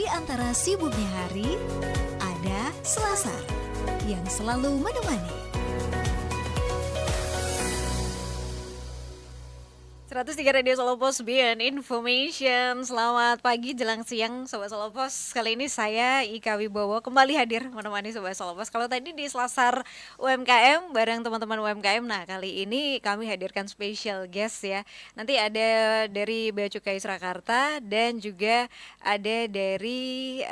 Di antara sibuknya hari, ada Selasar yang selalu menemani. 103 Radio Solo Pos BN Information. Selamat pagi jelang siang Sobat Solo Pos. Kali ini saya Ika Wibowo kembali hadir menemani Sobat Solo Pos. Kalau tadi di Selasar UMKM bareng teman-teman UMKM, nah kali ini kami hadirkan special guest ya. Nanti ada dari Bea Cukai Surakarta dan juga ada dari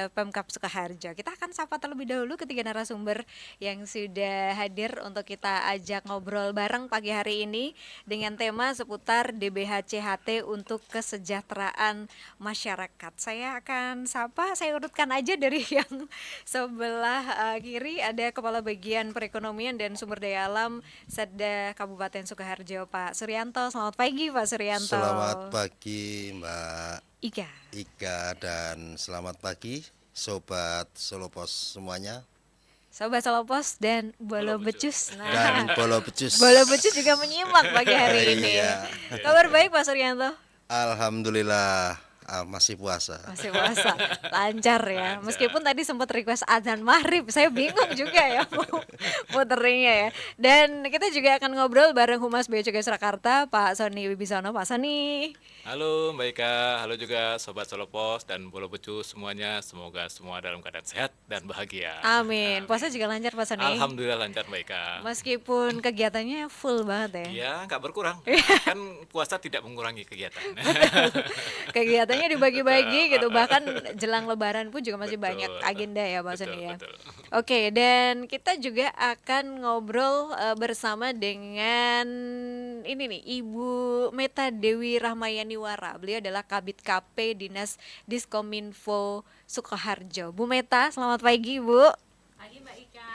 Pemkab Sukoharjo. Kita akan sapa terlebih dahulu ketiga narasumber yang sudah hadir untuk kita ajak ngobrol bareng pagi hari ini dengan tema seputar DBHCHT untuk kesejahteraan masyarakat. Saya akan sapa, saya urutkan aja dari yang sebelah kiri, ada Kepala Bagian Perekonomian dan Sumber Daya Alam Setda Kabupaten Sukoharjo, Pak Suryanto. Selamat pagi Pak Suryanto. Selamat pagi Mbak Ika, dan selamat pagi Sobat Solo Pos semuanya. Sobat Solo Pos dan Bolo Becus. Dan Bolo Becus. Bolo Becus juga menyimak pagi hari ini. Iya. Kabar baik Pak Suryanto? Alhamdulillah, masih puasa. Masih puasa, lancar ya. Meskipun tadi sempat request adzan maghrib, saya bingung juga ya muternya ya. Dan kita juga akan ngobrol bareng Humas Bea Cukai Surakarta, Pak Sony Wibisono. Pak Sony. Halo Mbak Ika, halo juga Sobat Solo Pos dan Bolo Becus semuanya. Semoga semua dalam keadaan sehat dan bahagia. Amin. Puasa juga lancar Pak Sony? Alhamdulillah lancar Mbak Ika. Meskipun kegiatannya full banget ya? Iya, nggak berkurang. Kan puasa tidak mengurangi kegiatan. Kegiatannya dibagi-bagi gitu, bahkan jelang lebaran pun juga masih banyak agenda ya Pak Sony ya. Betul. Oke, dan kita juga akan ngobrol bersama dengan ini nih, Ibu Meta Dewi Rahmayani Wara. Beliau adalah Kabid KP Dinas Diskominfo Sukoharjo. Bu Meta, selamat pagi Bu. Pagi Mbak Ika.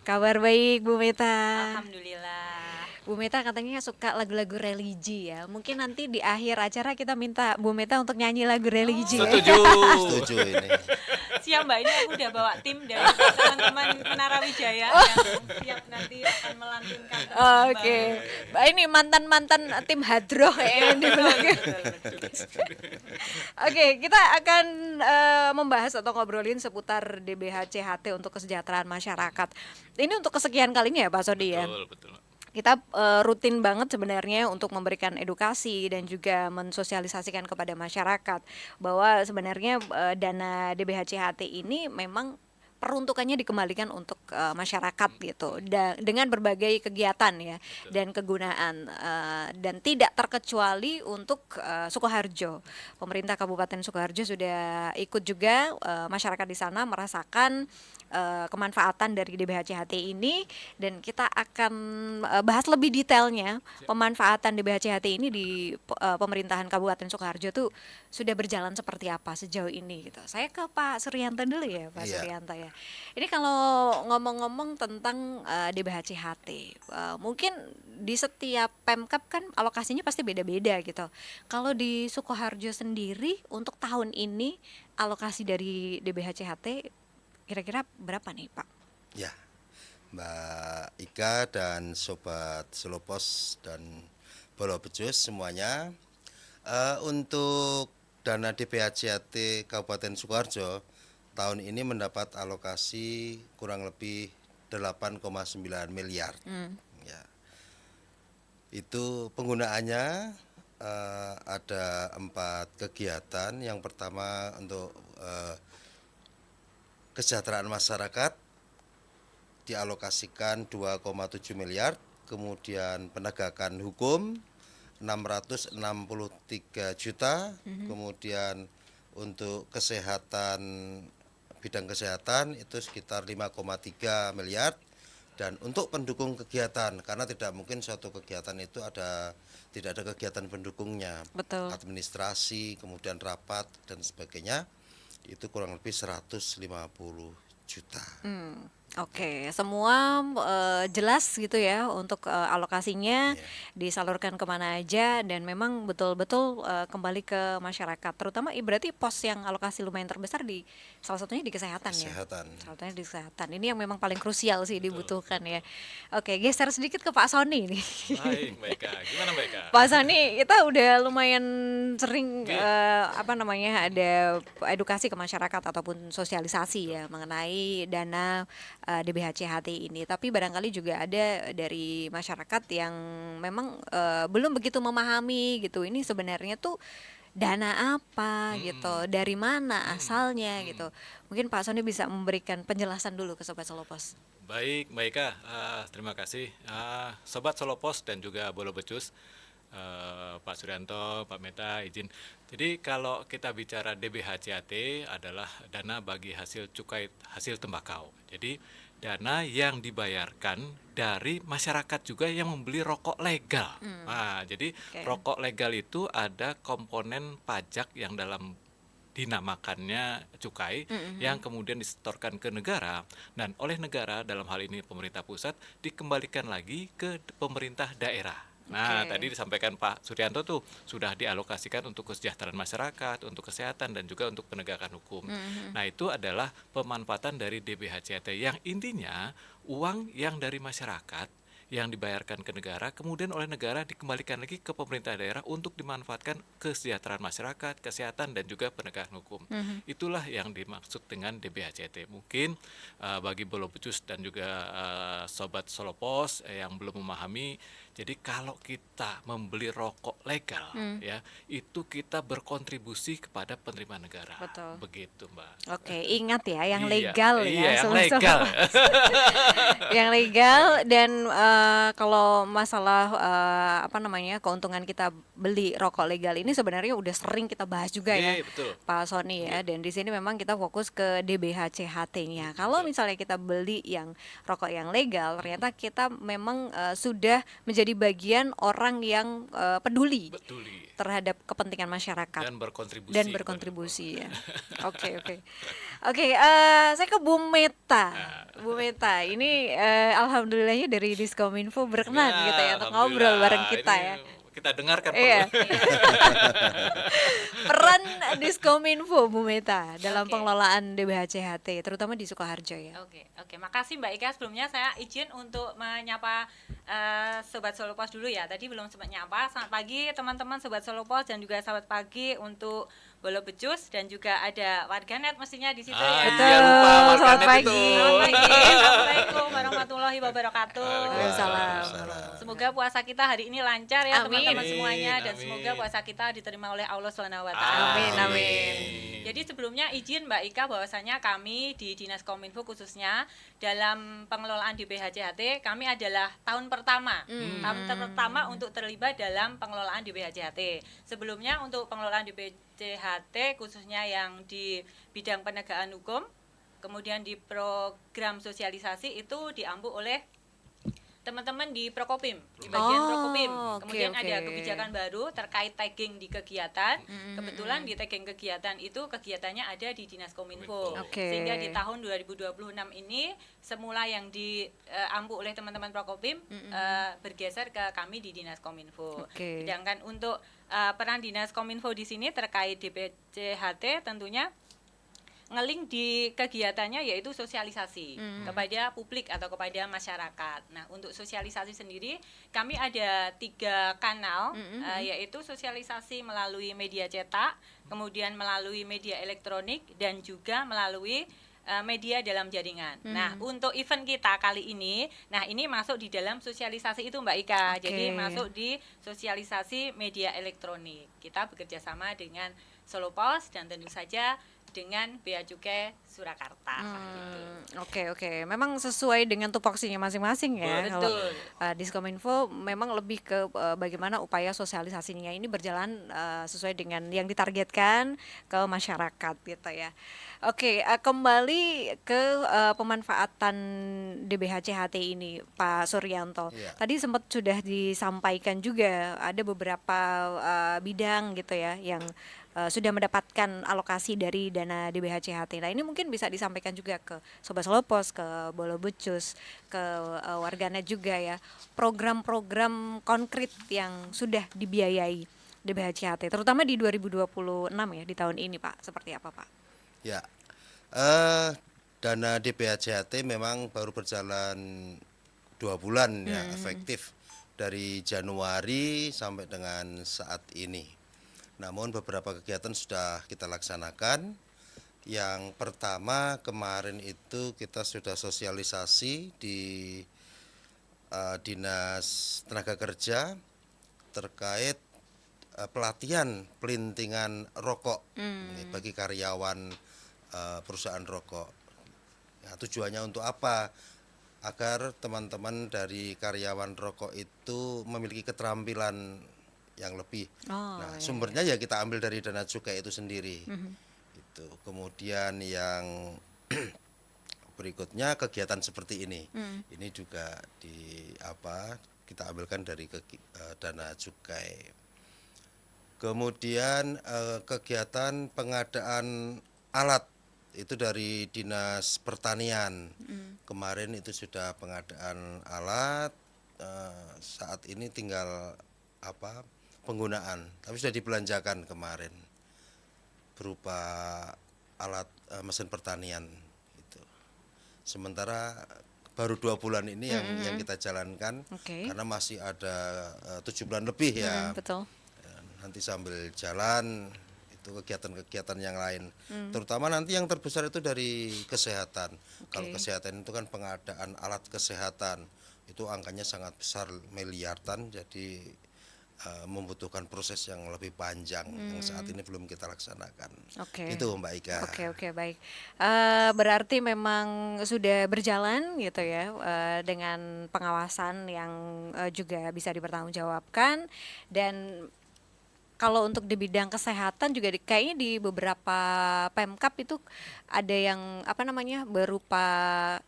Kabar baik Bu Meta. Alhamdulillah. Bu Meta katanya suka lagu-lagu religi ya. Mungkin nanti di akhir acara kita minta Bu Meta untuk nyanyi lagu religi ya. Setuju ini. Siap Mbak, ini aku udah bawa tim dari teman-teman Menara Wijaya yang siap nanti akan melantunkan. Oke. Ini mantan-mantan tim hadroh ya di belakang. Oke, kita akan membahas atau ngobrolin seputar DBHCHT untuk kesejahteraan masyarakat. Ini untuk kesekian kalinya ya Pak Sodi ya. Betul. Kita rutin banget sebenarnya untuk memberikan edukasi dan juga mensosialisasikan kepada masyarakat bahwa sebenarnya dana DBHCHT ini memang peruntukannya dikembalikan untuk masyarakat gitu, dengan berbagai kegiatan ya. Betul. Dan kegunaan dan tidak terkecuali untuk Sukoharjo. Pemerintah Kabupaten Sukoharjo sudah ikut juga masyarakat di sana merasakan kemanfaatan dari DBHCHT ini, dan kita akan bahas lebih detailnya pemanfaatan DBHCHT ini di pemerintahan Kabupaten Sukoharjo tuh sudah berjalan seperti apa sejauh ini gitu. Saya ke Pak Suryanto dulu ya Pak Suryanto ya. Ini kalau ngomong-ngomong tentang DBHCHT, mungkin di setiap Pemkab kan alokasinya pasti beda-beda gitu. Kalau di Sukoharjo sendiri untuk tahun ini alokasi dari DBHCHT kira-kira berapa nih Pak? Ya, Mbak Ika dan Sobat Solo Pos dan Bolo Becus semuanya, untuk dana DBHCHT Kabupaten Sukoharjo tahun ini mendapat alokasi kurang lebih 8,9 miliar. Ya. Itu penggunaannya ada 4 kegiatan. Yang pertama untuk kesejahteraan masyarakat dialokasikan 2,7 miliar, kemudian penegakan hukum 663 juta, kemudian untuk kesehatan, bidang kesehatan itu sekitar 5,3 miliar, dan untuk pendukung kegiatan, karena tidak mungkin suatu kegiatan itu tidak ada kegiatan pendukungnya. Betul. Administrasi, kemudian rapat dan sebagainya, itu kurang lebih 150 juta. Oke, semua jelas gitu ya untuk alokasinya Iya. disalurkan kemana aja dan memang betul-betul kembali ke masyarakat. Terutama berarti pos yang alokasi lumayan terbesar di salah satunya di kesehatan ya. Kesehatan. Salah satunya di kesehatan. Ini yang memang paling krusial sih Betul, dibutuhkan ya. betul. Oke, geser sedikit ke Pak Sony nih. Baik, Mbak Eka. Gimana Mbak Eka? Pak Sony, kita udah lumayan sering Iya. apa namanya ada edukasi ke masyarakat ataupun sosialisasi ya mengenai dana DBHCHT ini. Tapi barangkali juga ada dari masyarakat yang memang belum begitu memahami gitu. Ini sebenarnya tuh dana apa Mm-mm. gitu, dari mana Mm, asalnya mm. gitu. Mungkin Pak Sony bisa memberikan penjelasan dulu ke Sobat Solopos. Baik, Mbak Eka, terima kasih. Sobat Solopos dan juga Bolo Becus, Pak Suryanto, Pak Meta, izin. Jadi kalau kita bicara DBHCHT adalah dana bagi hasil cukai hasil tembakau. Jadi dana yang dibayarkan dari masyarakat juga yang membeli rokok legal. Nah, jadi Oke. rokok legal itu ada komponen pajak yang dalam dinamakannya cukai yang kemudian disetorkan ke negara dan oleh negara dalam hal ini pemerintah pusat dikembalikan lagi ke pemerintah daerah. Nah, Oke. tadi disampaikan Pak Suryanto tuh sudah dialokasikan untuk kesejahteraan masyarakat, untuk kesehatan dan juga untuk penegakan hukum. Nah, itu adalah pemanfaatan dari DBHCT yang intinya uang yang dari masyarakat yang dibayarkan ke negara, kemudian oleh negara dikembalikan lagi ke pemerintah daerah untuk dimanfaatkan kesejahteraan masyarakat, kesehatan, dan juga penegakan hukum. Itulah yang dimaksud dengan DBHCT. Mungkin bagi Bolo Becus dan juga Sobat Solopos yang belum memahami, jadi kalau kita membeli rokok legal, ya itu kita berkontribusi kepada penerimaan negara. Betul. Begitu, Mbak. Oke, ingat ya yang Iya, legal iya, ya, yang Sobat legal. Solopos. Yang legal dan kalau masalah apa namanya keuntungan kita beli rokok legal ini sebenarnya udah sering kita bahas juga ya Iya, betul. Pak Sony ya, dan di sini memang kita fokus ke DBHCHT-nya. Kalau misalnya kita beli yang rokok yang legal, ternyata kita memang sudah menjadi bagian orang yang peduli Betul. terhadap kepentingan masyarakat Dan berkontribusi. dan kepada berkontribusi ya. Oke, oke. Oke, saya ke Bu Meta. Bu Meta, ini alhamdulillahnya dari Diskominfo berkenan Ya, gitu ya untuk ngobrol bareng alhamdulillah. kita Ini ya. kita dengarkan Iya. perlu. Peran Diskominfo Bu Meta dalam Oke. pengelolaan DBHCHT terutama di Sukoharjo ya. Oke, makasih Mbak Ika. Sebelumnya saya izin untuk menyapa Sobat Solopos dulu ya. Tadi belum sempat nyapa. Selamat pagi teman-teman Sobat Solopos dan juga selamat pagi untuk Bolo Becus dan juga ada warganet mestinya di situ ya. Betul. Iya, lupa Selamat warganet pagi. itu. Selamat pagi. Assalamualaikum warahmatullahi wabarakatuh. Waalaikumsalam. Semoga puasa kita hari ini lancar ya Amin. teman-teman semuanya dan Amin. semoga puasa kita diterima oleh Allah Subhanahu wa taala. Amin, amin. Jadi sebelumnya izin Mbak Ika bahwasanya kami di Dinas Kominfo khususnya dalam pengelolaan DBHCHT kami adalah tahun pertama untuk terlibat dalam pengelolaan DBHCHT. Sebelumnya untuk pengelolaan DBHCHT khususnya yang di bidang penegakan hukum, kemudian di program sosialisasi itu diampu oleh teman-teman di Prokopim, di bagian Oh, Prokopim. oke, Kemudian oke. ada kebijakan baru terkait tagging di kegiatan. Kebetulan di tagging kegiatan itu kegiatannya ada di Dinas Kominfo. Oke. Sehingga di tahun 2026 ini semula yang diampu oleh teman-teman Prokopim bergeser ke kami di Dinas Kominfo. Oke. Sedangkan untuk peran Dinas Kominfo di sini terkait DBCHT tentunya ngeling di kegiatannya yaitu sosialisasi kepada publik atau kepada masyarakat. Nah, untuk sosialisasi sendiri kami ada 3 kanal, yaitu sosialisasi melalui media cetak, kemudian melalui media elektronik dan juga melalui media dalam jaringan. Nah, untuk event kita kali ini, nah ini masuk di dalam sosialisasi itu Mbak Ika. Oke. Jadi masuk di sosialisasi media elektronik. Kita bekerja sama dengan Solopos dan tentu saja dengan Bea Cukai Surakarta. Gitu. Oke. Memang sesuai dengan tupoksinya masing-masing ya. Betul. Kalau Diskominfo memang lebih ke bagaimana upaya sosialisasinya ini berjalan sesuai dengan yang ditargetkan ke masyarakat gitu ya. Oke, kembali ke pemanfaatan DBHCHT ini Pak Suryanto. Iya. Tadi sempat sudah disampaikan juga ada beberapa bidang gitu ya yang sudah mendapatkan alokasi dari dana DBHCHT. Nah, ini mungkin bisa disampaikan juga ke Sobat Solopos, ke Bolo Becus, ke warganet juga ya, program-program konkret yang sudah dibiayai DBHCHT, terutama di 2026 ya, di tahun ini Pak, seperti apa Pak? Ya, dana DBHCHT memang baru berjalan 2 bulan ya, efektif dari Januari sampai dengan saat ini. Namun beberapa kegiatan sudah kita laksanakan. Yang pertama kemarin itu kita sudah sosialisasi di Dinas Tenaga Kerja terkait pelatihan pelintingan rokok ini bagi karyawan perusahaan rokok. Nah, tujuannya untuk apa? Agar teman-teman dari karyawan rokok itu memiliki keterampilan yang lebih. Nah, sumbernya ya kita ambil dari dana cukai itu sendiri. Itu. Kemudian yang berikutnya kegiatan seperti ini. Ini juga kita ambilkan dari dana cukai. Kemudian kegiatan pengadaan alat itu dari Dinas Pertanian. Kemarin itu sudah pengadaan alat, saat ini tinggal penggunaan, tapi sudah dibelanjakan kemarin berupa alat mesin pertanian itu. Sementara baru 2 bulan ini yang kita jalankan, karena masih ada 7 bulan lebih ya. Betul. Nanti sambil jalan itu kegiatan-kegiatan yang lain, terutama nanti yang terbesar itu dari kesehatan. Kalau kesehatan itu kan pengadaan alat kesehatan itu angkanya sangat besar, miliaran, jadi membutuhkan proses yang lebih panjang yang saat ini belum kita laksanakan. Itu Mbak Ika. Oke, baik. Berarti memang sudah berjalan gitu ya, dengan pengawasan yang juga bisa dipertanggungjawabkan. Dan kalau untuk di bidang kesehatan juga kayaknya di beberapa Pemkab itu ada yang berupa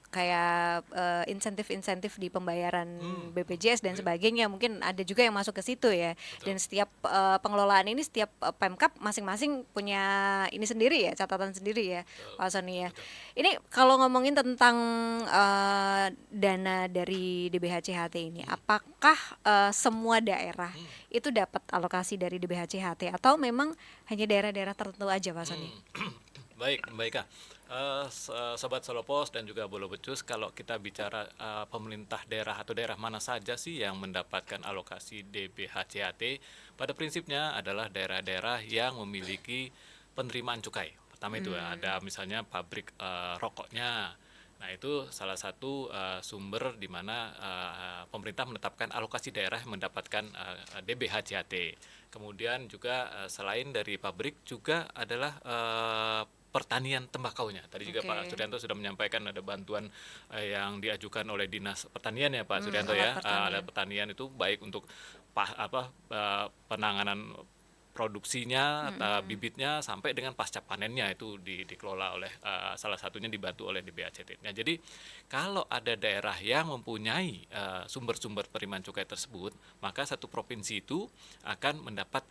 kayak insentif-insentif di pembayaran BPJS dan sebagainya, mungkin ada juga yang masuk ke situ ya. Betul. Dan setiap pengelolaan ini, setiap Pemkab masing-masing punya ini sendiri ya, catatan sendiri ya, Pak Sony ya. Ini kalau ngomongin tentang dana dari DBHCHT ini, apakah semua daerah itu dapat alokasi dari DBHCHT atau memang hanya daerah-daerah tertentu aja, Pak Sony? Baik, Mbak Ika. Sobat Solopos dan juga Bolo Becus, kalau kita bicara pemerintah daerah atau daerah mana saja sih yang mendapatkan alokasi DBHCHT, pada prinsipnya adalah daerah-daerah yang memiliki penerimaan cukai. Pertama itu ada misalnya pabrik rokoknya. Nah, itu salah satu sumber di mana pemerintah menetapkan alokasi daerah yang mendapatkan DBHCHT. Kemudian juga selain dari pabrik juga adalah pertanian tembakaunya. Tadi juga Pak Suryanto sudah menyampaikan ada bantuan yang diajukan oleh Dinas Pertanian ya Pak Suryanto ya. Alat pertanian itu baik untuk penanganan produksinya, bibitnya sampai dengan pasca panennya itu dikelola oleh salah satunya dibantu oleh DBHCT. Nah, jadi kalau ada daerah yang mempunyai sumber-sumber penerimaan cukai tersebut, maka satu provinsi itu akan mendapat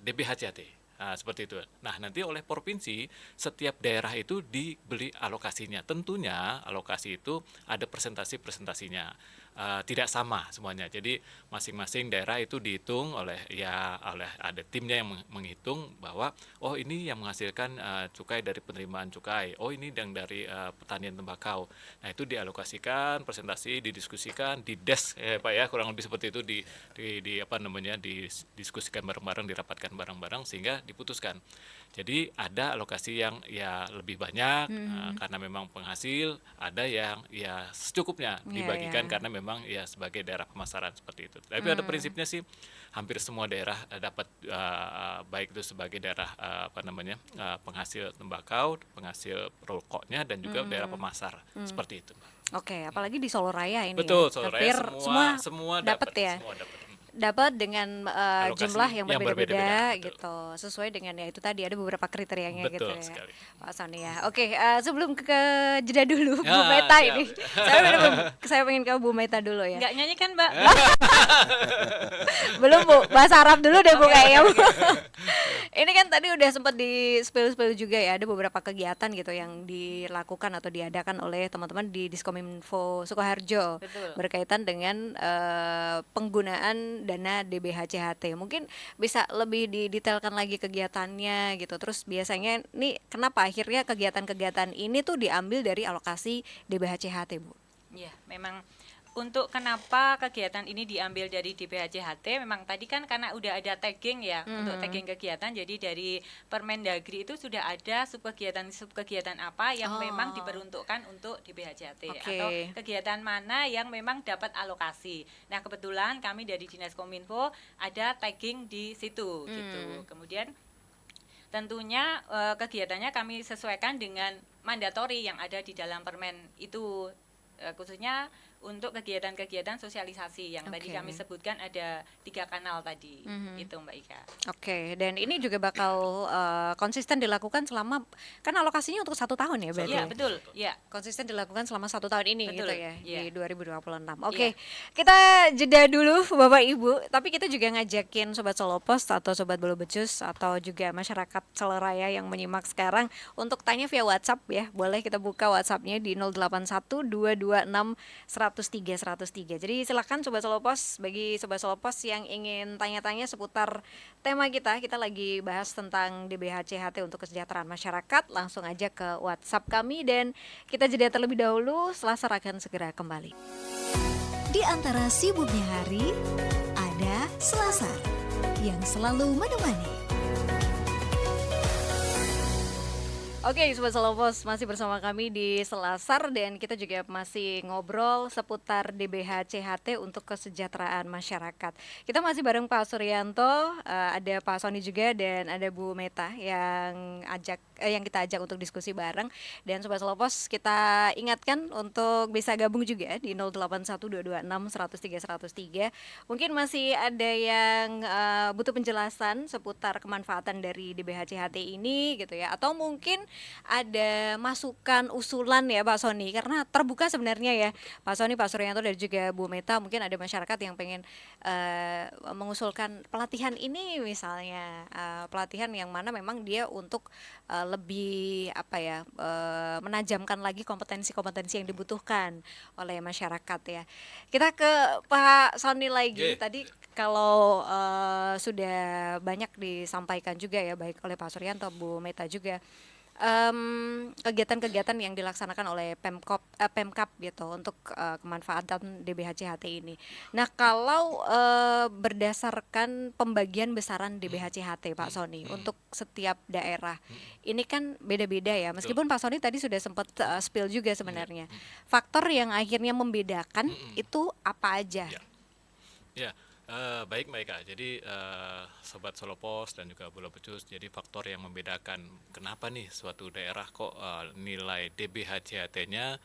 DBHCT. Nah, seperti itu. Nah, nanti oleh provinsi setiap daerah itu dibeli alokasinya. Tentunya alokasi itu ada presentasinya. Tidak sama semuanya. Jadi masing-masing daerah itu dihitung oleh ada timnya yang menghitung bahwa ini yang menghasilkan cukai dari penerimaan cukai. ini yang dari pertanian tembakau. Nah, itu dialokasikan, presentasi, didiskusikan di desk Pak ya, kurang lebih seperti itu didiskusikan bareng-bareng, dirapatkan bareng-bareng sehingga diputuskan. Jadi ada alokasi yang ya lebih banyak karena memang penghasil, ada yang ya secukupnya dibagikan karena memang ya sebagai daerah pemasaran seperti itu. Tapi pada prinsipnya sih hampir semua daerah dapat baik itu sebagai daerah penghasil tembakau, penghasil rokoknya dan juga daerah pemasar seperti itu. Oke, apalagi di Solo Raya ini. Betul, ya. Solo Raya Hampir semua dapat ya. Semua dapat. dapat dengan Alokasi jumlah yang yang berbeda-beda betul. gitu, sesuai dengan ya itu tadi ada beberapa kriterianya gitu Betul ya, sekali. Pak Sony ya. Oke, sebelum ke jeda dulu Bu Ya, Meta siap. ini. Saya pengen ke Bu Meta dulu ya. Nggak nyanyi kan, Mbak? Belum Bu, bahasa Arab dulu deh Bu Oke, kayaknya Bu. oke, oke. Ini kan tadi udah sempat di spill juga ya, ada beberapa kegiatan gitu yang dilakukan atau diadakan oleh teman-teman di Diskominfo Sukoharjo Betul. berkaitan dengan penggunaan dana DBHCHT. Mungkin bisa lebih didetailkan lagi kegiatannya gitu. Terus biasanya nih kenapa akhirnya kegiatan-kegiatan ini tuh diambil dari alokasi DBHCHT, Bu? Ya, memang untuk kenapa kegiatan ini diambil dari DBHCHT, memang tadi kan karena udah ada tagging ya, untuk tagging kegiatan. Jadi dari Permendagri itu sudah ada subkegiatan apa yang memang Oh, diperuntukkan untuk DBHCHT, oke. atau kegiatan mana yang memang dapat alokasi. Nah, kebetulan kami dari Dinas Kominfo ada tagging di situ gitu. Kemudian tentunya kegiatannya kami sesuaikan dengan mandatori yang ada di dalam permen itu, khususnya untuk kegiatan-kegiatan sosialisasi yang tadi Oke. kami sebutkan ada 3 kanal tadi, itu Mbak Ika. Oke, dan ini juga bakal konsisten dilakukan selama, kan alokasinya untuk 1 tahun ya berarti Iya ya? betul, ya. Konsisten dilakukan selama 1 tahun ini Betul, gitu ya, iya. di 2026. Iya. Oke, kita jeda dulu Bapak Ibu, tapi kita juga ngajakin Sobat Solopos atau Sobat Bolo Becus atau juga masyarakat Seleraya yang menyimak sekarang untuk tanya via WhatsApp ya. Boleh kita buka WhatsApp-nya di 081226103103. Jadi silakan Sobat Solopos, bagi Sobat Solopos yang ingin tanya-tanya seputar tema kita lagi bahas tentang DBHCHT untuk kesejahteraan masyarakat, langsung aja ke WhatsApp kami dan kita jeda terlebih dahulu, Selasar akan segera kembali. Di antara sibuknya hari, ada Selasar yang selalu menemani. Oke, Sobat Solopos, masih bersama kami di Selasar dan kita juga masih ngobrol seputar DBHCHT untuk kesejahteraan masyarakat. Kita masih bareng Pak Suryanto, ada Pak Sony juga dan ada Bu Meta yang kita ajak untuk diskusi bareng. Dan Sobat Solopos, kita ingatkan untuk bisa gabung juga di 081226103103. Mungkin masih ada yang butuh penjelasan seputar kemanfaatan dari DBHCHT ini gitu ya, atau mungkin ada masukan usulan ya Pak Sony, karena terbuka sebenarnya ya Pak Sony, Pak Suryanto dan juga Bu Meta. Mungkin ada masyarakat yang pengen mengusulkan pelatihan ini misalnya, pelatihan yang mana memang dia untuk lebih menajamkan lagi kompetensi-kompetensi yang dibutuhkan oleh masyarakat ya. Kita ke Pak Sony lagi. Oke. Tadi kalau sudah banyak disampaikan juga ya, baik oleh Pak Suryanto, Bu Meta juga, kegiatan-kegiatan yang dilaksanakan oleh Pemkap gitu untuk kemanfaatan DBHCHT ini. Nah, kalau berdasarkan pembagian besaran DBHCHT Pak Sony untuk setiap daerah, ini kan beda-beda ya. Meskipun Pak Sony tadi sudah sempat spill juga sebenarnya. Faktor yang akhirnya membedakan itu apa aja? Ya, baik Mbak Eka. Jadi Sobat Solopos dan juga Bolo Becus, jadi faktor yang membedakan kenapa nih suatu daerah kok nilai DBHCHT-nya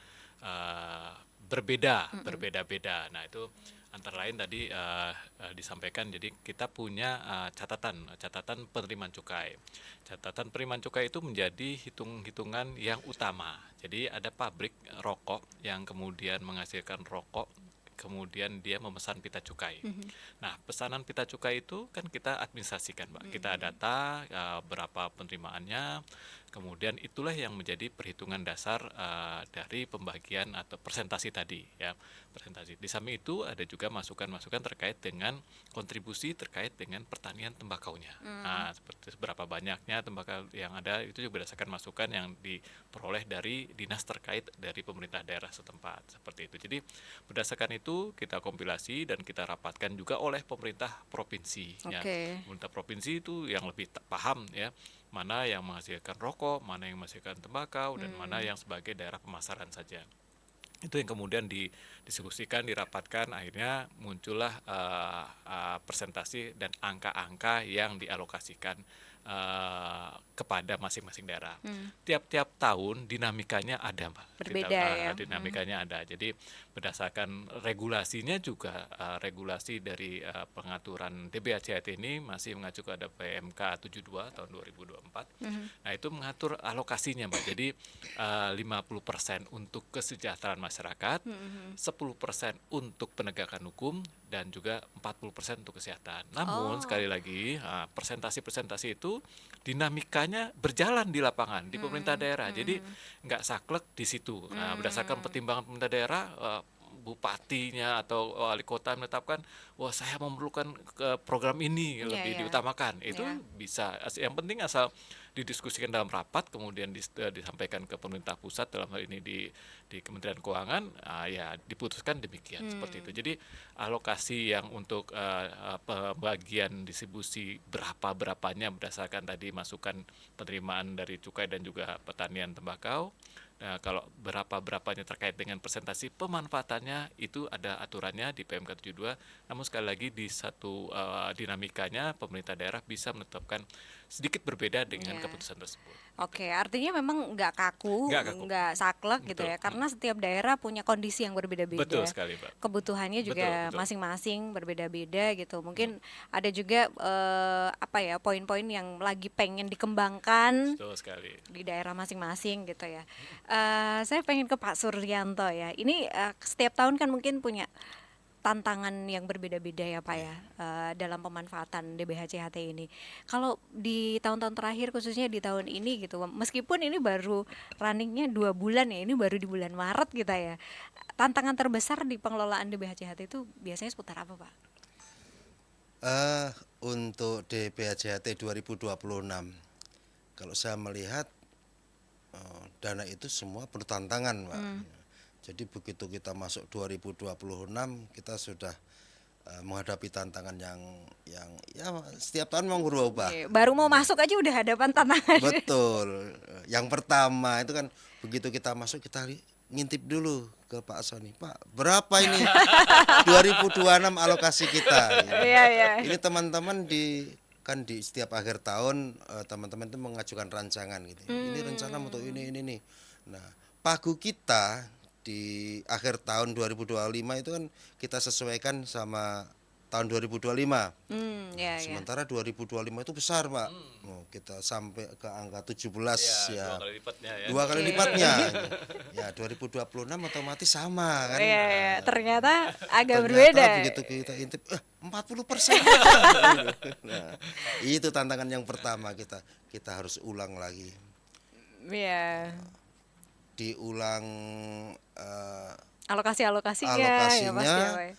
berbeda-beda. Nah itu antara lain tadi disampaikan. Jadi kita punya catatan penerimaan cukai. Catatan penerimaan cukai itu menjadi hitungan yang utama. Jadi ada pabrik rokok yang kemudian menghasilkan rokok, kemudian dia memesan pita cukai. Nah, pesanan pita cukai itu kan kita administrasikan, Mbak. Kita data berapa penerimaannya, kemudian itulah yang menjadi perhitungan dasar dari pembagian atau presentasi tadi, ya. Presentasi. Di samping itu ada juga masukan-masukan terkait dengan kontribusi terkait dengan pertanian tembakaunya. Nah, seperti berapa banyaknya tembakau yang ada itu juga berdasarkan masukan yang diperoleh dari dinas terkait dari pemerintah daerah setempat, seperti itu. Jadi berdasarkan itu kita kompilasi dan kita rapatkan juga oleh pemerintah provinsi. Ya. Oke. Pemerintah provinsi itu yang lebih paham ya mana yang menghasilkan rokok, mana yang menghasilkan tembakau, dan mana yang sebagai daerah pemasaran saja. Itu yang kemudian didiskusikan, dirapatkan, akhirnya muncullah presentasi dan angka-angka yang dialokasikan kepada masing-masing daerah. Tiap-tiap tahun dinamikanya ada, Mbak. Berbeda ya. Dinamikanya ada. Jadi berdasarkan regulasinya juga regulasi dari pengaturan DBHCHT ini masih mengacu kepada PMK 72 tahun 2024. Nah, itu mengatur alokasinya, Mbak. Jadi 50% untuk kesejahteraan masyarakat, 10% untuk penegakan hukum, dan juga 40% untuk kesehatan. Namun sekali lagi presentasi-presentasi itu dinamikanya berjalan di lapangan di pemerintah daerah. Jadi nggak saklek di situ. Nah, berdasarkan pertimbangan pemerintah daerah, bupatinya atau wali kota menetapkan, wah saya memerlukan ke program ini lebih diutamakan. Itu bisa. Yang penting asal didiskusikan dalam rapat, kemudian disampaikan ke pemerintah pusat, dalam hal ini di Kementerian Keuangan, ya diputuskan demikian seperti itu. Jadi alokasi yang untuk pembagian distribusi berapanya berdasarkan tadi masukan penerimaan dari cukai dan juga pertanian tembakau. Nah, kalau berapanya terkait dengan presentasi pemanfaatannya itu ada aturannya di PMK 72. Namun sekali lagi di satu dinamikanya pemerintah daerah bisa menetapkan sedikit berbeda dengan keputusan tersebut. Oke, artinya memang nggak kaku, nggak saklek gitu ya, karena setiap daerah punya kondisi yang berbeda-beda. Betul sekali, Pak. Kebutuhannya juga masing-masing berbeda-beda gitu. Mungkin ada juga poin-poin yang lagi pengen dikembangkan Betul sekali. di daerah masing-masing gitu ya. Saya pengen ke Pak Suryanto ya. Ini setiap tahun kan mungkin punya tantangan yang berbeda-beda ya Pak ya, dalam pemanfaatan DBHCHT ini. Kalau di tahun-tahun terakhir khususnya di tahun ini gitu, meskipun ini baru runningnya 2 bulan ya, ini baru di bulan Maret kita ya. Tantangan terbesar di pengelolaan DBHCHT itu biasanya seputar apa Pak? Untuk DBHCHT 2026, kalau saya melihat dana itu semua bertantangan, Pak. Jadi begitu kita masuk 2026 kita sudah menghadapi tantangan yang ya setiap tahun mau berubah-ubah. Baru mau masuk aja udah hadapan tantangan. Betul. Yang pertama itu kan begitu kita masuk kita ngintip dulu ke Pak Soni, Pak berapa ini 2026 alokasi kita. Iya. Ini teman-teman di setiap akhir tahun teman-teman itu mengajukan rancangan gitu. Ini rencana untuk ini nih. Nah, pagu kita di akhir tahun 2025 itu kan kita sesuaikan sama tahun 2025. Sementara 2025 itu besar, Pak. Kita sampai ke angka 17 ya. 2 kali lipatnya ya. 2 kali lipatnya. Ya 2026 otomatis sama kan. Iya. Ternyata agak Ternyata berbeda. begitu kita intip 40%. Nah, itu tantangan yang pertama kita harus ulang lagi. Iya. Diulang Alokasinya ya pasti ya, Pak.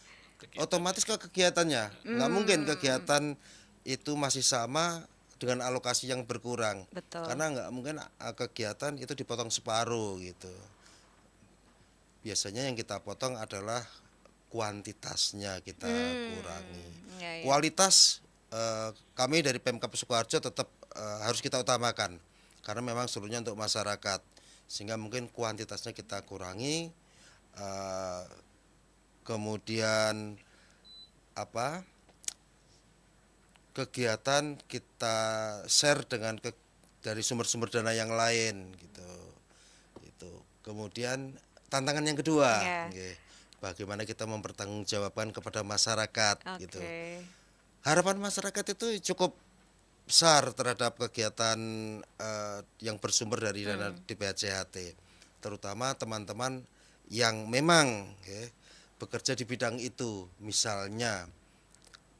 otomatis ke kegiatannya. Nggak mungkin kegiatan itu masih sama dengan alokasi yang berkurang. Betul. Karena nggak mungkin kegiatan itu dipotong separuh gitu. Biasanya yang kita potong adalah kuantitasnya kita kurangi. Iya. Kualitas kami dari Pemkab Sukoharjo tetap harus kita utamakan karena memang seluruhnya untuk masyarakat, sehingga mungkin kuantitasnya kita kurangi. Kemudian kegiatan kita share dengan dari sumber-sumber dana yang lain gitu. Kemudian tantangan yang kedua, bagaimana kita mempertanggungjawabkan kepada masyarakat gitu. Harapan masyarakat itu cukup besar terhadap kegiatan yang bersumber dari dana DBHCHT, terutama teman-teman yang memang bekerja di bidang itu, misalnya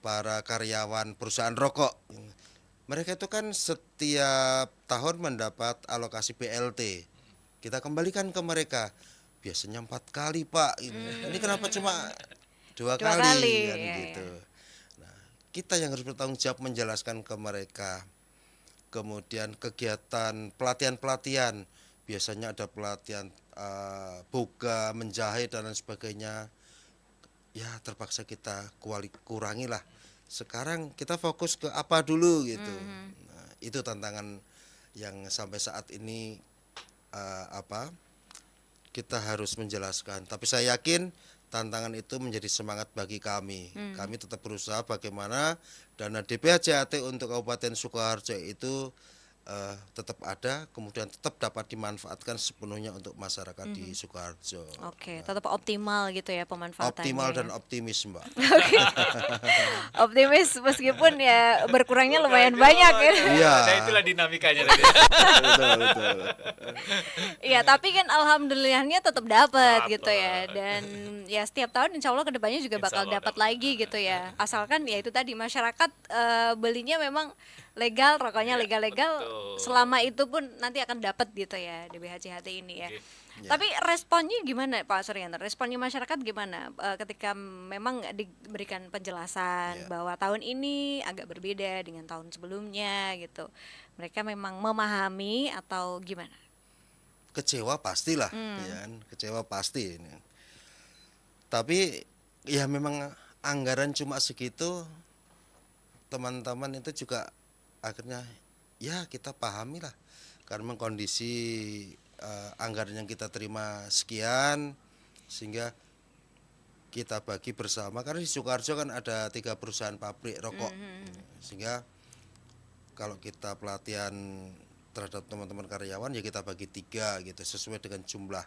para karyawan perusahaan rokok. Mereka itu kan setiap tahun mendapat alokasi BLT. Kita kembalikan ke mereka. Biasanya 4 kali, Pak. Ini kenapa cuma 2 kali kan gitu. Nah, kita yang harus bertanggung jawab menjelaskan ke mereka. Kemudian kegiatan pelatihan-pelatihan, biasanya ada pelatihan boga, menjahit dan lain sebagainya. Ya terpaksa kita kurangi lah. Sekarang kita fokus ke apa dulu gitu. Nah, itu tantangan yang sampai saat ini kita harus menjelaskan. Tapi saya yakin tantangan itu menjadi semangat bagi kami. Kami tetap berusaha bagaimana dana DBHCHT untuk Kabupaten Sukoharjo itu tetap ada, kemudian tetap dapat dimanfaatkan sepenuhnya untuk masyarakat di Sukoharjo. Oke, tetap optimal gitu ya pemanfaatannya. Optimal ya. dan optimis, Mbak. Optimis meskipun ya berkurangnya lumayan banyak ya. Iya. Nah, itulah dinamikanya tadi. Betul, betul. Iya, tapi kan alhamdulillahnya tetap dapat gitu ya. Dapet. Dan ya setiap tahun insya Allah kedepannya juga Insya bakal Allah dapat dapat. lagi gitu ya. Asalkan ya itu tadi masyarakat belinya memang legal, rokoknya Iya, legal-legal. betul. Selama itu pun nanti akan dapat gitu ya DBHCHT ini ya. Oke. Tapi responnya gimana Pak Suryanto? Responnya masyarakat gimana ketika memang diberikan penjelasan Ya. bahwa tahun ini agak berbeda dengan tahun sebelumnya gitu. Mereka memang memahami atau gimana? Kecewa pastilah, ya kan? Kecewa pasti ini. Tapi ya memang anggaran cuma segitu, teman-teman itu juga akhirnya ya kita pahami lah, karena memang kondisi anggaran yang kita terima sekian, sehingga kita bagi bersama. Karena di Sukoharjo kan ada 3 perusahaan pabrik rokok, sehingga kalau kita pelatihan terhadap teman-teman karyawan ya kita bagi 3 gitu, sesuai dengan jumlah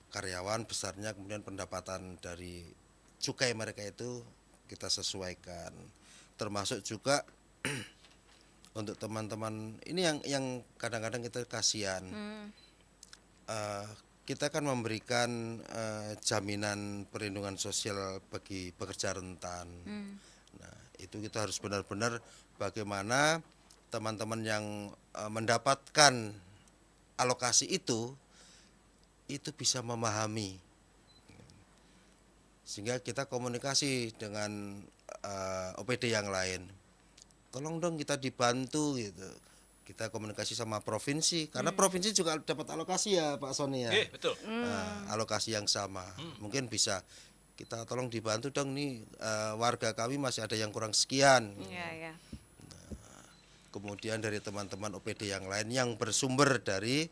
karyawan besarnya, kemudian pendapatan dari cukai mereka itu kita sesuaikan, termasuk juga untuk teman-teman ini yang kadang-kadang kita kasihan. Kita kan memberikan jaminan perlindungan sosial bagi pekerja rentan. Nah, itu kita harus benar-benar bagaimana teman-teman yang mendapatkan alokasi itu bisa memahami, sehingga kita komunikasi dengan OPD yang lain. Tolong dong kita dibantu gitu. Kita komunikasi sama provinsi, karena provinsi juga dapat alokasi ya Pak Sony ya. Betul. Nah, alokasi yang sama. Mungkin bisa kita tolong dibantu dong nih, warga kami masih ada yang kurang sekian. Iya, ya. Kemudian dari teman-teman OPD yang lain yang bersumber dari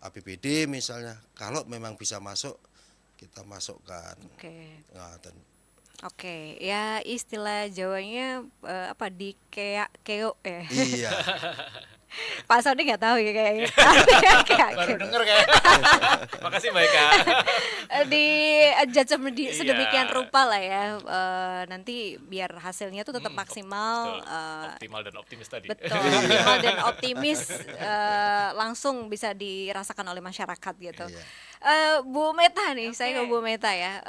APBD misalnya, kalau memang bisa masuk kita masukkan. Oke. Nah, Oke, ya istilah Jawanya apa di keo ya. iya. Pak Sony nggak tahu ya kayaknya. Baru denger kayak. Makasih Mbak Eka. Di judge sedemikian Iya. rupa lah ya. Nanti biar hasilnya tuh tetap maksimal. Betul. Optimal dan optimis tadi. Betul, optimal dan optimis langsung bisa dirasakan oleh masyarakat gitu. Iya. Bu Meta nih, saya ke Oke. Bu Meta ya.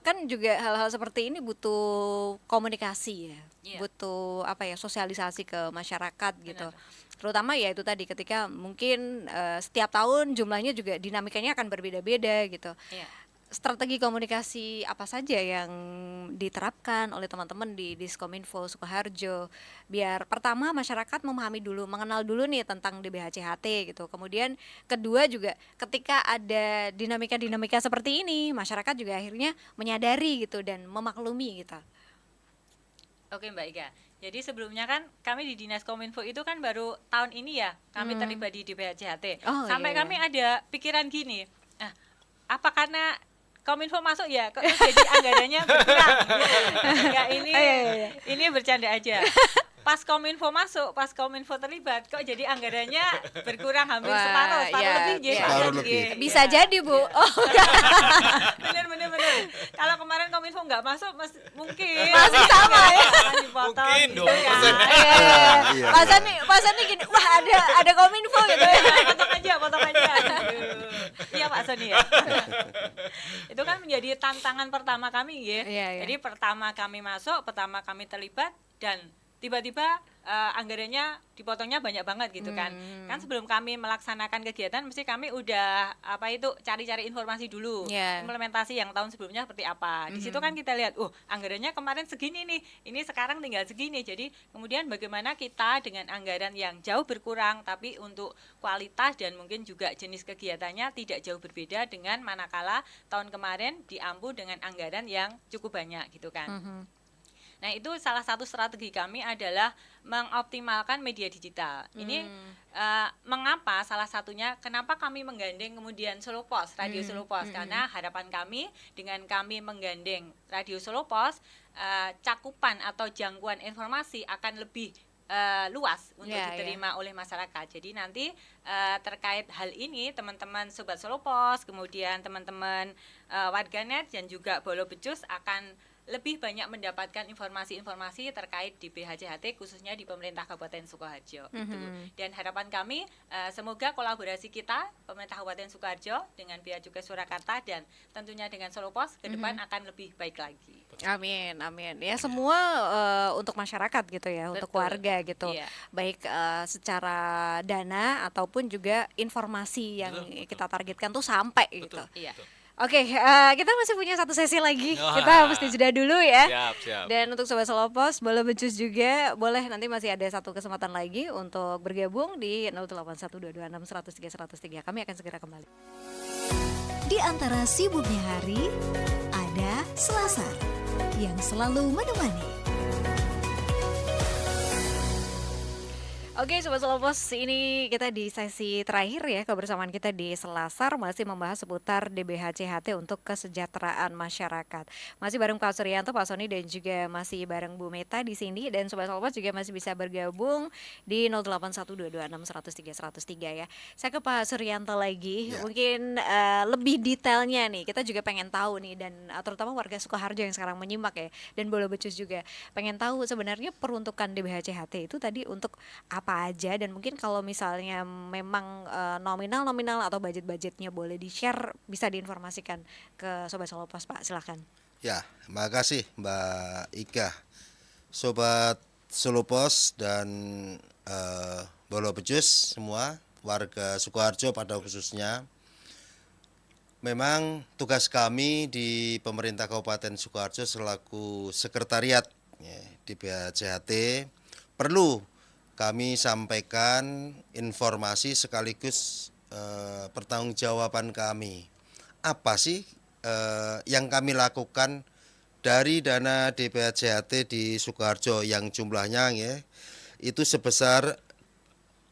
Kan juga hal-hal seperti ini butuh komunikasi ya, Iya. butuh apa ya sosialisasi ke masyarakat gitu. Benar. Terutama ya itu tadi ketika mungkin setiap tahun jumlahnya juga dinamikanya akan berbeda-beda gitu. Iya. Strategi komunikasi apa saja yang diterapkan oleh teman-teman di Diskominfo Sukoharjo biar pertama masyarakat memahami dulu, mengenal dulu nih tentang DBHCHT gitu. Kemudian kedua juga ketika ada dinamika-dinamika seperti ini, masyarakat juga akhirnya menyadari gitu dan memaklumi gitu. Oke Mbak Ika. Jadi sebelumnya kan kami di Dinas Kominfo itu kan baru tahun ini ya kami terlibat di DBHCHT. Oh, Sampai iya, kami iya. ada pikiran gini, apa karena Kominfo masuk ya kok jadi anggarannya berkurang? Enggak, ini bercanda aja. Pas Kominfo masuk, pas Kominfo terlibat, kok jadi anggarannya berkurang hampir Wah, separuh ya, lebih ya. Separuh lebih. Bisa jadi Bu. Oh, bener. Kalau kemarin Kominfo nggak masuk, mungkin Masih sama ya. Masih potong Mungkin gitu 20%. kan. Iya. Pak Sony gini, wah ada Kominfo gitu ya. potong aja. Iya Pak Sony ya. Itu kan menjadi tantangan pertama kami ya. Iya, iya. Jadi pertama kami masuk, pertama kami terlibat dan tiba-tiba anggarannya dipotongnya banyak banget gitu kan. Kan sebelum kami melaksanakan kegiatan mesti kami udah cari-cari informasi dulu. Iya. Implementasi yang tahun sebelumnya seperti apa. Di situ kan kita lihat, anggarannya kemarin segini nih. Ini sekarang tinggal segini. Jadi kemudian bagaimana kita dengan anggaran yang jauh berkurang tapi untuk kualitas dan mungkin juga jenis kegiatannya tidak jauh berbeda dengan manakala tahun kemarin diampu dengan anggaran yang cukup banyak gitu kan. Nah, itu salah satu strategi kami adalah mengoptimalkan media digital. Ini mengapa salah satunya kenapa kami menggandeng kemudian Solo Pos, Radio Solo Pos, karena harapan kami dengan kami menggandeng Radio Solo Pos, cakupan atau jangkauan informasi akan lebih luas untuk Ya, ya. diterima oleh masyarakat. Jadi nanti terkait hal ini teman-teman Sobat Solo Pos, kemudian teman-teman warganet dan juga Bolo Becus akan lebih banyak mendapatkan informasi-informasi terkait di BHCHT khususnya di pemerintah Kabupaten Sukoharjo. Gitu. Dan harapan kami semoga kolaborasi kita pemerintah Kabupaten Sukoharjo dengan Bea Cukai Surakarta dan tentunya dengan Solo Pos ke depan akan lebih baik lagi. Amin, amin. Ya semua untuk masyarakat gitu ya, untuk Betul. warga gitu. Iya. Baik secara dana ataupun juga informasi yang Betul, betul. kita targetkan tuh sampai gitu. Betul. Iya. betul. Oke, kita masih punya satu sesi lagi. Wah. Kita mesti jeda dulu ya. Siap, siap. Dan untuk Sobat Selopos, Bolo Becus juga boleh, nanti masih ada satu kesempatan lagi untuk bergabung di 081226103103. Kami akan segera kembali. Di antara sibuknya hari, ada Selasar yang selalu menemani. Oke Sobat Selopos, ini kita di sesi terakhir ya, kebersamaan kita di Selasar masih membahas seputar DBHCHT untuk kesejahteraan masyarakat. Masih bareng Pak Suryanto, Pak Sony dan juga masih bareng Bu Meta di sini, dan Sobat Selopos juga masih bisa bergabung di 081226103103 ya. Saya ke Pak Suryanto lagi, Ya. mungkin lebih detailnya nih, kita juga pengen tahu nih, dan terutama warga Sukoharjo yang sekarang menyimak ya, dan Bolo Becus juga pengen tahu sebenarnya peruntukan DBHCHT itu tadi untuk apa aja, dan mungkin kalau misalnya memang nominal atau budget-budgetnya boleh di-share, bisa diinformasikan ke Sobat Selopos Pak, silakan. Ya, makasih Mbak Ika. Sobat Solopos dan Bolo Becus semua, warga Sukoharjo pada khususnya. Memang tugas kami di pemerintah Kabupaten Sukoharjo selaku sekretariat ya, di BHCHT perlu kami sampaikan informasi sekaligus pertanggungjawaban kami. Apa sih yang kami lakukan dari dana DBHCHT di Sukoharjo yang jumlahnya ya, itu sebesar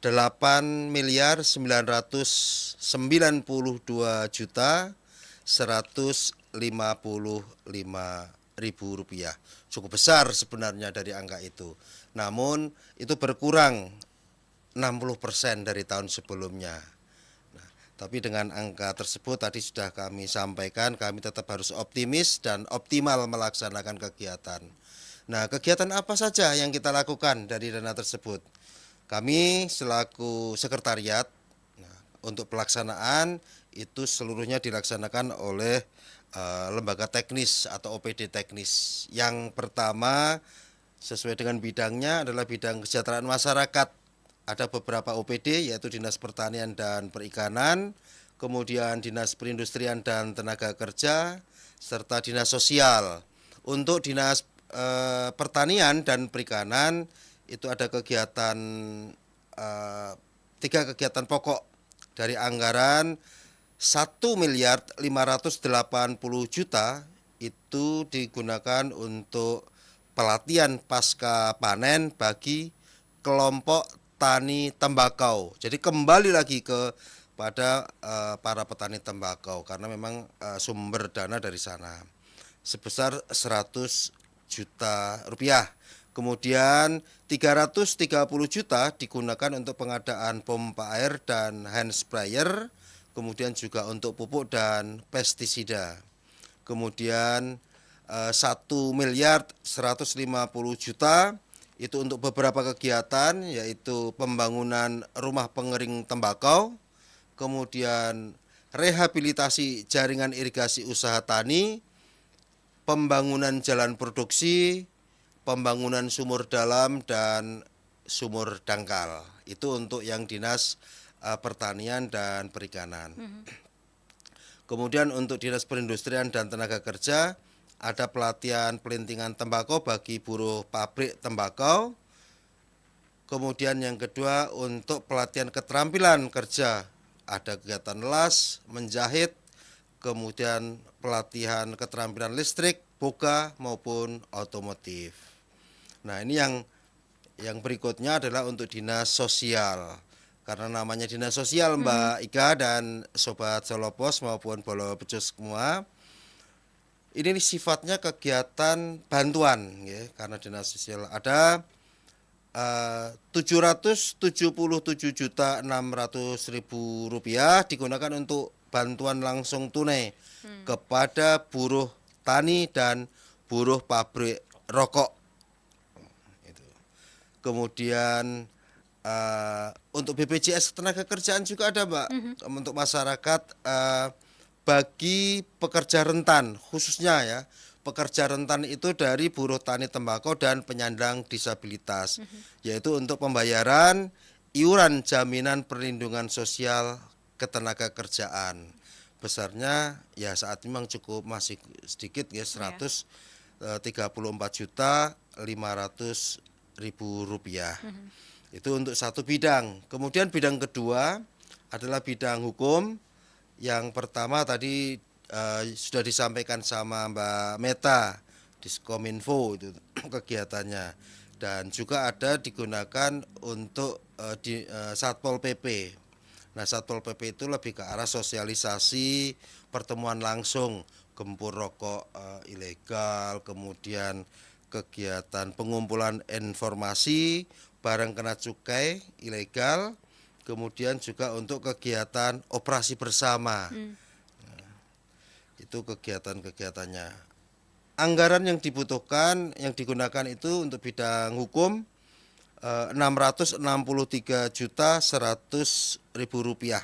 8.992.155.000 rupiah. Cukup besar sebenarnya dari angka itu. Namun itu berkurang 60% dari tahun sebelumnya. Nah, tapi dengan angka tersebut tadi sudah kami sampaikan, kami tetap harus optimis dan optimal melaksanakan kegiatan. Nah, kegiatan apa saja yang kita lakukan dari dana tersebut? Kami selaku sekretariat, nah, untuk pelaksanaan itu seluruhnya dilaksanakan oleh lembaga teknis atau OPD teknis. Yang pertama sesuai dengan bidangnya adalah bidang kesejahteraan masyarakat. Ada beberapa OPD yaitu Dinas Pertanian dan Perikanan, kemudian Dinas Perindustrian dan Tenaga Kerja, serta Dinas Sosial. Untuk Dinas Pertanian dan Perikanan itu ada kegiatan 3 kegiatan pokok dari anggaran 1.580.000.000 itu digunakan untuk pelatihan pasca panen bagi kelompok tani tembakau. Jadi kembali lagi kepada para petani tembakau karena memang sumber dana dari sana sebesar 100 juta rupiah. Kemudian 330 juta digunakan untuk pengadaan pompa air dan hand sprayer, kemudian juga untuk pupuk dan pestisida. Kemudian 1.150.000.000 itu untuk beberapa kegiatan yaitu pembangunan rumah pengering tembakau, kemudian rehabilitasi jaringan irigasi usaha tani, pembangunan jalan produksi, pembangunan sumur dalam dan sumur dangkal. Itu untuk yang Dinas Pertanian dan Perikanan. Kemudian untuk Dinas Perindustrian dan Tenaga Kerja ada pelatihan pelintingan tembakau bagi buruh pabrik tembakau. Kemudian yang kedua untuk pelatihan keterampilan kerja ada kegiatan las, menjahit, kemudian pelatihan keterampilan listrik, boga maupun otomotif. Nah, ini yang berikutnya adalah untuk dinas sosial. Karena namanya dinas sosial Mbak Ika dan Sobat Solopos maupun Bolo Becus semua. Ini sifatnya kegiatan bantuan ya, karena dinas sosial ada Rp777.600.000 digunakan untuk bantuan langsung tunai kepada buruh tani dan buruh pabrik rokok. Itu. Kemudian untuk BPJS Ketenagakerjaan juga ada, Mbak, untuk masyarakat bagi pekerja rentan, khususnya ya pekerja rentan itu dari buruh tani tembakau dan penyandang disabilitas, yaitu untuk pembayaran iuran jaminan perlindungan sosial ketenagakerjaan. Besarnya ya saat ini memang cukup masih sedikit ya, 134.500.000 rupiah. Itu untuk satu bidang. Kemudian bidang kedua adalah bidang hukum. Yang pertama tadi sudah disampaikan sama Mbak Meta di Kominfo itu kegiatannya, dan juga ada digunakan untuk Satpol PP. Nah, Satpol PP itu lebih ke arah sosialisasi, pertemuan langsung, gempur rokok ilegal, kemudian kegiatan pengumpulan informasi barang kena cukai ilegal, kemudian juga untuk kegiatan operasi bersama. Itu kegiatan-kegiatannya. Anggaran yang dibutuhkan, yang digunakan itu untuk bidang hukum Rp663.100.000.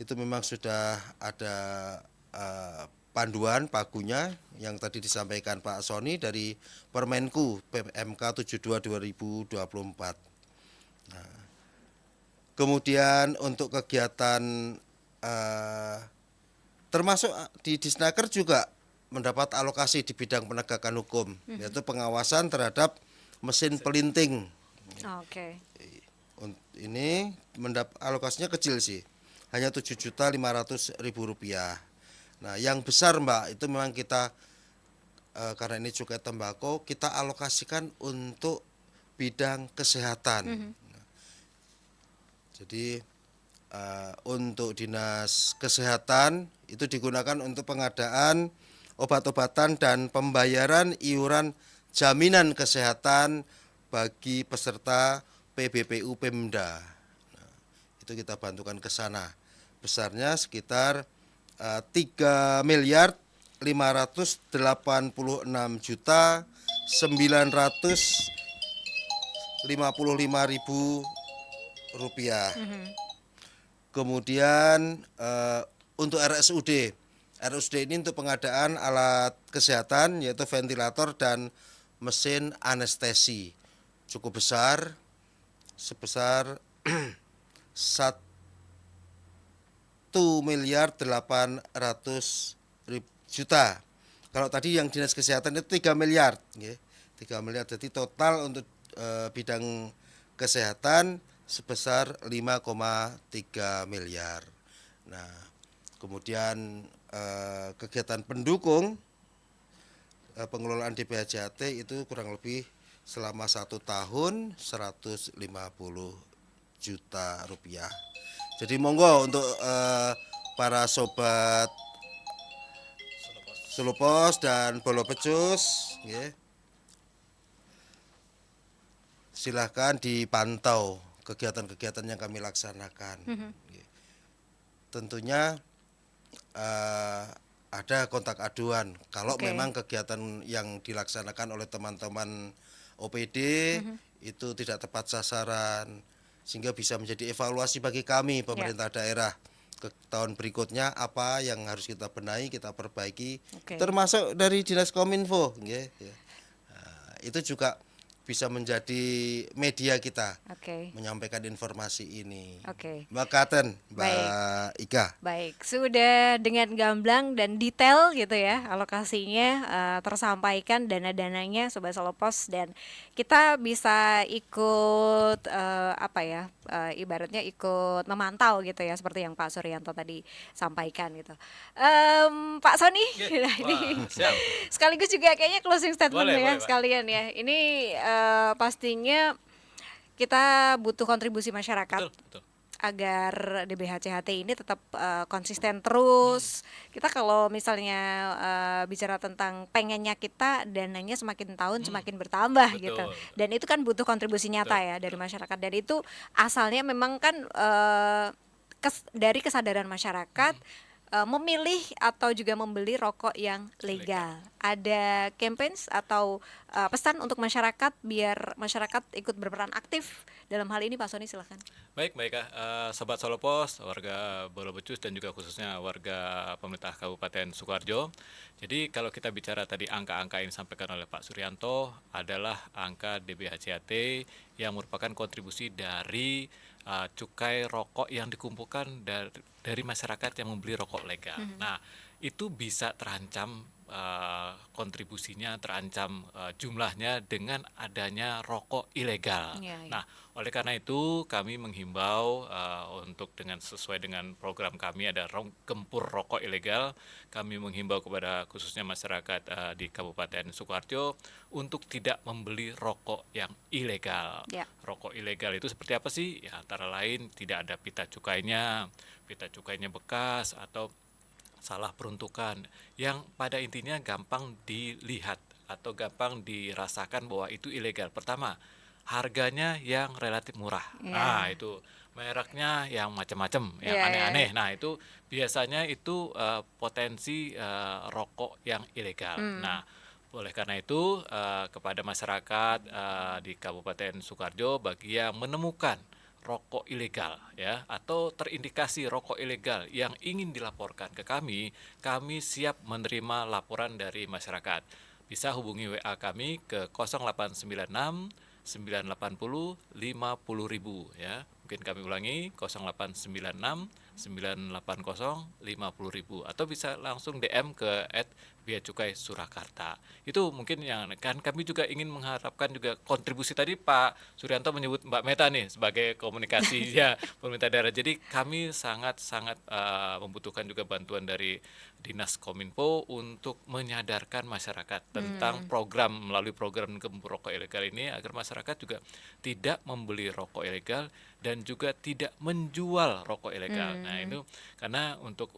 Itu memang sudah ada panduan pagunya yang tadi disampaikan Pak Sony dari Permenku PMK 72/2024. Nah, kemudian untuk kegiatan termasuk di Disnaker juga mendapat alokasi di bidang penegakan hukum, yaitu pengawasan terhadap mesin pelinting. Oke. Ini alokasinya kecil sih, hanya Rp7.500.000. Nah, yang besar, Mbak, itu memang kita karena ini cukai tembakau, kita alokasikan untuk bidang kesehatan. Jadi untuk dinas kesehatan itu digunakan untuk pengadaan obat-obatan dan pembayaran iuran jaminan kesehatan bagi peserta PBPU Pemda. Nah, itu kita bantukan ke sana. Besarnya sekitar 3.586.955.000 rupiah. Kemudian untuk RSUD ini untuk pengadaan alat kesehatan yaitu ventilator dan mesin anestesi, cukup besar, sebesar 1.800.000.000. Kalau tadi yang dinas kesehatan itu 3 miliar, 3 miliar. Jadi total untuk bidang kesehatan sebesar 5,3 miliar. Nah, kemudian kegiatan pendukung pengelolaan DBHJHT itu kurang lebih selama 1 tahun 150 juta rupiah. Jadi monggo untuk para sobat Sulupos dan Bolo Pecus, silahkan dipantau kegiatan-kegiatan yang kami laksanakan. Tentunya ada kontak aduan kalau memang kegiatan yang dilaksanakan oleh teman-teman OPD itu tidak tepat sasaran, sehingga bisa menjadi evaluasi bagi kami pemerintah daerah ke tahun berikutnya apa yang harus kita benahi, kita perbaiki, termasuk dari Dinas Kominfo. Nah, itu juga bisa menjadi media kita menyampaikan informasi ini. Mbak Katen, Mbak Ika. Baik, sudah dengan gamblang dan detail gitu ya alokasinya tersampaikan, dana-dananya Sobat Solopos, dan kita bisa ikut ibaratnya ikut memantau gitu ya, seperti yang Pak Suryanto tadi sampaikan gitu. Pak Sony, ini sekaligus juga kayaknya closing statement boleh, sekalian ya. Ini pastinya kita butuh kontribusi masyarakat. Betul. agar DBHCHT ini tetap konsisten terus. Kita kalau misalnya bicara tentang pengennya kita dananya semakin tahun semakin bertambah Betul, gitu. betul. Dan itu kan butuh kontribusi nyata ya dari masyarakat. Dan itu asalnya memang kan dari kesadaran masyarakat memilih atau juga membeli rokok yang legal. Ada campaigns atau pesan untuk masyarakat biar masyarakat ikut berperan aktif dalam hal ini, Pak Sony, silahkan. Baik, Sobat Solo Pos, warga Bolo Becus dan juga khususnya warga pemerintah Kabupaten Sukoharjo. Jadi kalau kita bicara tadi angka-angka yang disampaikan oleh Pak Suryanto adalah angka DBHCHT yang merupakan kontribusi dari cukai rokok yang dikumpulkan dari masyarakat yang membeli rokok legal. Nah, itu bisa terancam kontribusinya, terancam jumlahnya dengan adanya rokok ilegal. Iya, iya. Nah, oleh karena itu kami menghimbau untuk sesuai dengan program kami ada gempur rokok ilegal. Kami menghimbau kepada khususnya masyarakat di Kabupaten Sukoharjo untuk tidak membeli rokok yang ilegal. Ya. Rokok ilegal itu seperti apa sih? Ya, antara lain tidak ada pita cukainya bekas atau salah peruntukan yang pada intinya gampang dilihat atau gampang dirasakan bahwa itu ilegal. Pertama, harganya yang relatif murah. Iya. Nah, itu mereknya yang macam-macam, yang Iya, iya, aneh-aneh. Nah, itu biasanya itu potensi rokok yang ilegal. Nah, oleh karena itu kepada masyarakat di Kabupaten Sukoharjo bagi yang menemukan rokok ilegal ya atau terindikasi rokok ilegal yang ingin dilaporkan ke kami siap menerima laporan dari masyarakat. Bisa hubungi WA kami ke 0896 980 50.000 ya. Mungkin kami ulangi 0896 980 50.000 atau bisa langsung DM ke @beacukai Surakarta. Itu mungkin yang kan kami juga ingin mengharapkan juga kontribusi tadi Pak Suryanto menyebut Mbak Meta nih sebagai komunikasi ya pemerintah daerah. Jadi kami sangat-sangat membutuhkan juga bantuan dari Dinas Kominfo untuk menyadarkan masyarakat tentang melalui program gempur rokok ilegal ini agar masyarakat juga tidak membeli rokok ilegal dan juga tidak menjual rokok ilegal. Nah, itu karena untuk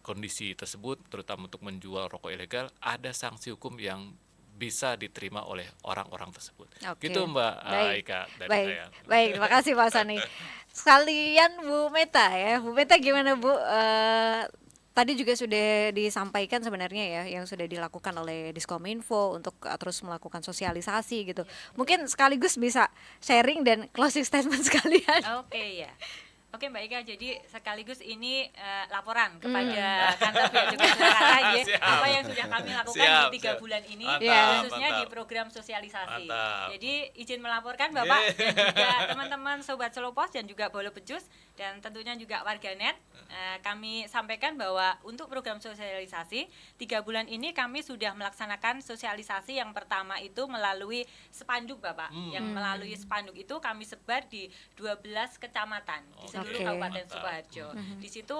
kondisi tersebut terutama untuk menjual rokok ilegal ada sanksi hukum yang bisa diterima oleh orang-orang tersebut. Oke. Gitu Mbak Baik. Ika dari Baik, saya. baik, terima kasih Pak Sony. Sekalian Bu Meta ya, Bu Meta gimana Bu? Tadi juga sudah disampaikan sebenarnya ya yang sudah dilakukan oleh Diskominfo untuk terus melakukan sosialisasi gitu. Mungkin sekaligus bisa sharing dan closing statement sekalian. Oke ya. Oke Mbak Ika, jadi sekaligus ini laporan kepada kantor Bea Cukai Surakarta ya, Siap. apa yang sudah kami lakukan Siap, di 3 siap. bulan ini, Mantap, khususnya di mantap. program sosialisasi. Mantap. Jadi izin melaporkan Bapak dan juga teman-teman Sobat Solo Pos dan juga Bolo Becus dan tentunya juga warganet, kami sampaikan bahwa untuk program sosialisasi 3 bulan ini kami sudah melaksanakan sosialisasi yang pertama itu melalui spanduk Bapak. Yang melalui spanduk itu kami sebar di 12 kecamatan di seluruh Oke. Kabupaten Sukoharjo. Di situ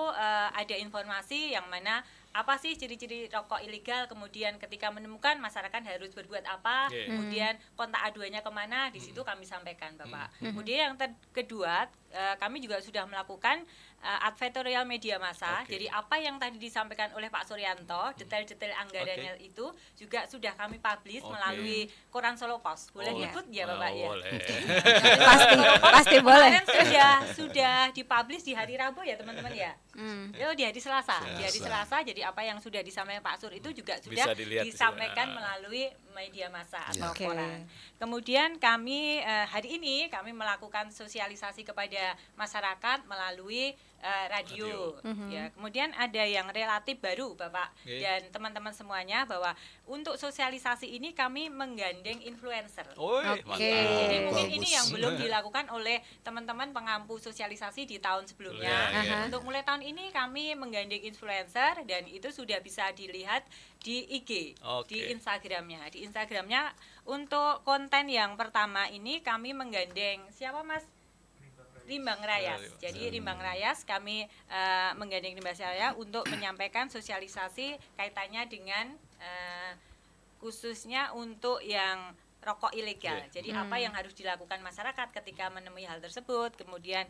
ada informasi yang mana apa sih ciri-ciri rokok ilegal, kemudian ketika menemukan masyarakat harus berbuat apa, Yeah. kemudian kontak aduannya kemana, di situ kami sampaikan Bapak. Kemudian yang kedua, kami juga sudah melakukan advertorial media massa. Oke. Jadi apa yang tadi disampaikan oleh Pak Suryanto, detail-detail anggarannya itu juga sudah kami publish Oke. melalui koran Solo Pos. Boleh Oh, ikut ya Bapak ya? Boleh. Pasti boleh. Kemarin sudah dipublish di hari Rabu ya teman-teman ya. Itu di hari Selasa. Di hari Selasa. Selasa jadi apa yang sudah disampaikan Pak Sur itu juga Bisa sudah dilihat di disampaikan sana. melalui media massa atau Oke. koran. Kemudian kami hari ini kami melakukan sosialisasi kepada masyarakat melalui radio. Ya, kemudian ada yang relatif baru Bapak Oke. dan teman-teman semuanya bahwa untuk sosialisasi ini kami menggandeng influencer. Oi, Oke. mantap. Jadi mungkin Bagus. ini yang belum dilakukan oleh teman-teman pengampu sosialisasi di tahun sebelumnya. Ya, ya. Untuk mulai tahun ini kami menggandeng influencer dan itu sudah bisa dilihat di IG, Oke. di Instagramnya. Di Instagramnya untuk konten yang pertama ini kami menggandeng siapa Mas? Rimbang Rayas. Jadi Rimbang Rayas kami menggandeng Rimbang Rayas untuk menyampaikan sosialisasi kaitannya dengan khususnya untuk yang rokok ilegal. Iya. Jadi apa yang harus dilakukan masyarakat ketika menemui hal tersebut, kemudian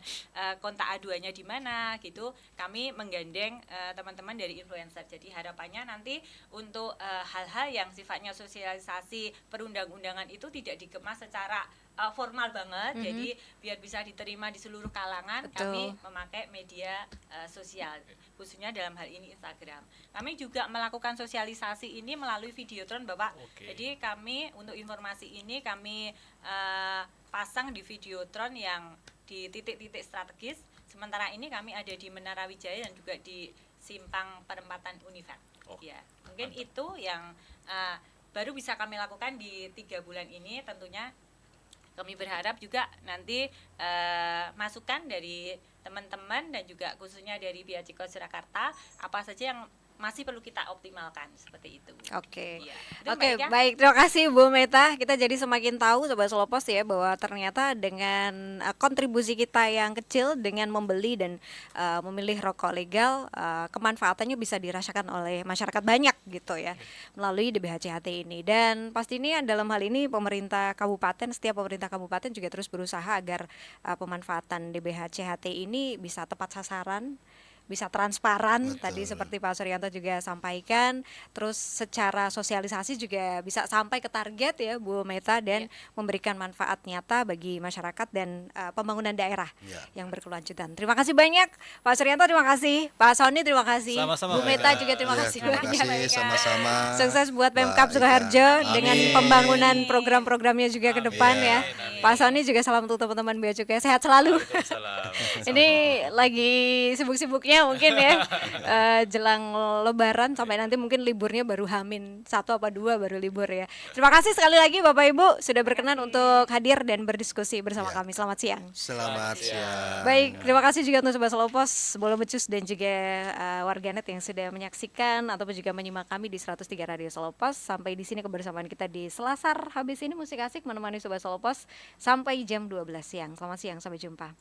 kontak aduannya di mana gitu. Kami menggandeng teman-teman dari influencer. Jadi harapannya nanti untuk hal-hal yang sifatnya sosialisasi perundang-undangan itu tidak dikemas secara formal banget. Jadi biar bisa diterima di seluruh kalangan, Betul. kami memakai media sosial, khususnya dalam hal ini Instagram. Kami juga melakukan sosialisasi ini melalui Videotron, Bapak. Oke. Jadi kami untuk informasi ini kami pasang di Videotron yang di titik-titik strategis. Sementara ini kami ada di Menara Wijaya dan juga di Simpang Perempatan Univet. Oh, Ya, mungkin mantap. itu yang baru bisa kami lakukan di 3 bulan ini. Tentunya kami berharap juga nanti masukan dari teman-teman dan juga khususnya dari Bea Cukai Surakarta apa saja yang masih perlu kita optimalkan seperti itu. Oke. Iya. Itu Oke, Mbak Ika. baik. Terima kasih Bu Meta. Kita jadi semakin tahu Sobat Selopos ya bahwa ternyata dengan kontribusi kita yang kecil dengan membeli dan memilih rokok legal, kemanfaatannya bisa dirasakan oleh masyarakat banyak gitu ya melalui DBHCHT ini. Dan pastinya dalam hal ini pemerintah kabupaten, setiap pemerintah kabupaten juga terus berusaha agar pemanfaatan DBHCHT ini bisa tepat sasaran, bisa transparan. Betul. Tadi seperti Pak Suryanto juga sampaikan, terus secara sosialisasi juga bisa sampai ke target ya Bu Meta dan memberikan manfaat nyata bagi masyarakat dan pembangunan daerah Ya. yang berkelanjutan. Terima kasih banyak Pak Suryanto, terima kasih Pak Sony, terima kasih Sama-sama, Bu Mbak Meta Ika. juga terima Iya, kasih terima banyak. kasih sama-sama. Sukses buat Mbak Pemkab Ika. Sukoharjo dengan Amin. pembangunan program-programnya juga ke depan Amin, ya. amin. Pak Sony juga salam untuk teman-teman Bea Cukai, sehat selalu. Waalaikumsalam. Ini lagi sibuk-sibuknya mungkin ya jelang Lebaran, sampai nanti mungkin liburnya baru H-1 apa 2 baru libur ya. Terima kasih sekali lagi Bapak Ibu sudah berkenan untuk hadir dan berdiskusi bersama Ya. kami. Selamat siang. Selamat siang. Baik, terima kasih juga untuk Sobat Selopos, Bolo Becus dan juga warganet yang sudah menyaksikan ataupun juga menyimak kami di 103 Radio Selopos. Sampai di sini kebersamaan kita di Selasar. Habis ini musik asik menemani Sobat Selopos sampai jam 12 siang. Selamat siang, sampai jumpa.